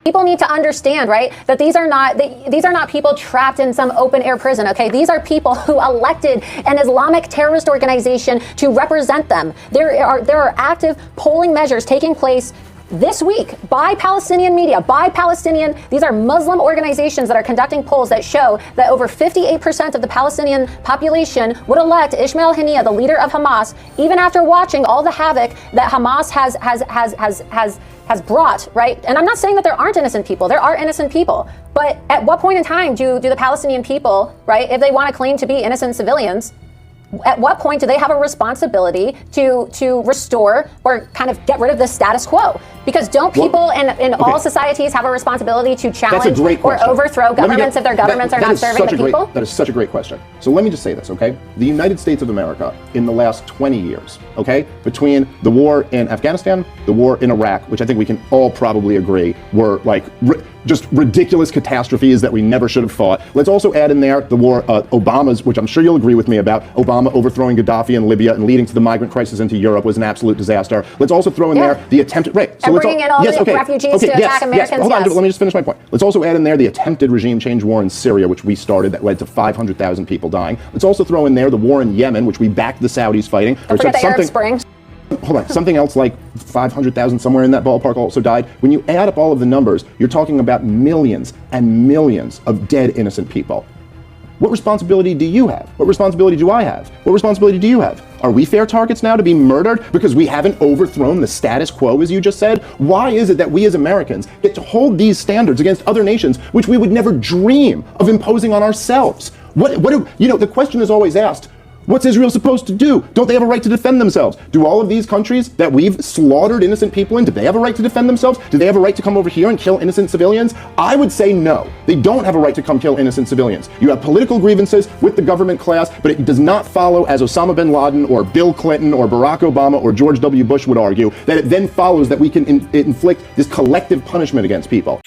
People need to understand, right, that these are not people trapped in some open air prison, okay? These are people who elected an Islamic terrorist organization to represent them. There are active polling measures taking place this week by Palestinian media, these are Muslim organizations that are conducting polls that show that over 58% of the Palestinian population would elect Ismail Haniyeh, the leader of Hamas, even after watching all the havoc that Hamas has brought, right? And I'm not saying that there aren't innocent people. There are innocent people. But at what point in time do the Palestinian people, right, if they want to claim to be innocent civilians, at what point do they have a responsibility to restore or kind of get rid of the status quo? Because don't people in all societies have a responsibility to challenge or overthrow governments if their governments are not serving the people? That is such a great question. So let me just say this, okay? The United States of America in the last 20 years, okay, between the war in Afghanistan, the war in Iraq, which I think we can all probably agree were like just ridiculous catastrophes that we never should have fought. Let's also add in there the war, Obama's, which I'm sure you'll agree with me about, Obama overthrowing Gaddafi in Libya and leading to the migrant crisis into Europe was an absolute disaster. Let's also throw in there the attempted, right. So bringing in all the refugees to attack Americans. Hold on, let me just finish my point. Let's also add in there the attempted regime change war in Syria, which we started, that led to 500,000 people dying. Let's also throw in there the war in Yemen, which we backed the Saudis fighting. Don't forget the Arab Spring. Hold on, something else like 500,000 somewhere in that ballpark also died. When you add up all of the numbers, you're talking about millions and millions of dead innocent people. What responsibility do you have? What responsibility do I have? What responsibility do you have? Are we fair targets now to be murdered because we haven't overthrown the status quo, as you just said? Why is it that we as Americans get to hold these standards against other nations which we would never dream of imposing on ourselves? The question is always asked, what's Israel supposed to do? Don't they have a right to defend themselves? Do all of these countries that we've slaughtered innocent people in, do they have a right to defend themselves? Do they have a right to come over here and kill innocent civilians? I would say no. They don't have a right to come kill innocent civilians. You have political grievances with the government class, but it does not follow, as Osama bin Laden or Bill Clinton or Barack Obama or George W. Bush would argue, that it then follows that we can inflict this collective punishment against people.